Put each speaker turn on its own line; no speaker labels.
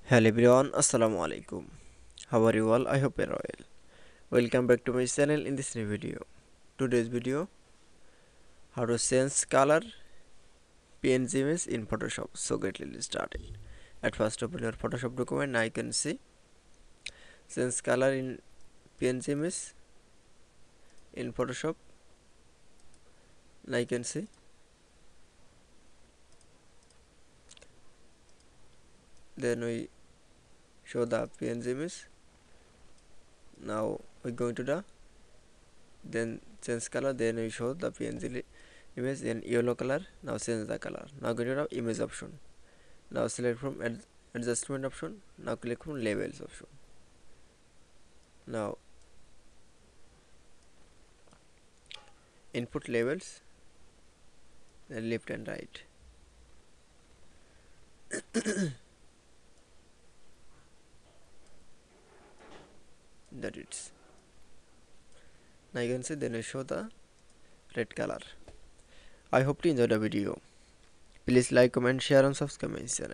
Hello everyone, Assalamu alaikum. How are you all? I hope you're well. Welcome back to my channel in this new video. Today's video, how to change color PNG image in Photoshop. So get started. At first open your Photoshop document. Now you can see change color in PNG image in Photoshop. Now you can see. Then we show the PNG image. Now we go into the then change color, then we show the PNG image in yellow color. Now change the color. Now go to the image option. Now select from adjustment option. Now click from labels option. Now input labels, then left and right. That it's. Now you can see, then I show the red color. I hope you enjoyed the video. Please like, comment, share and subscribe my channel.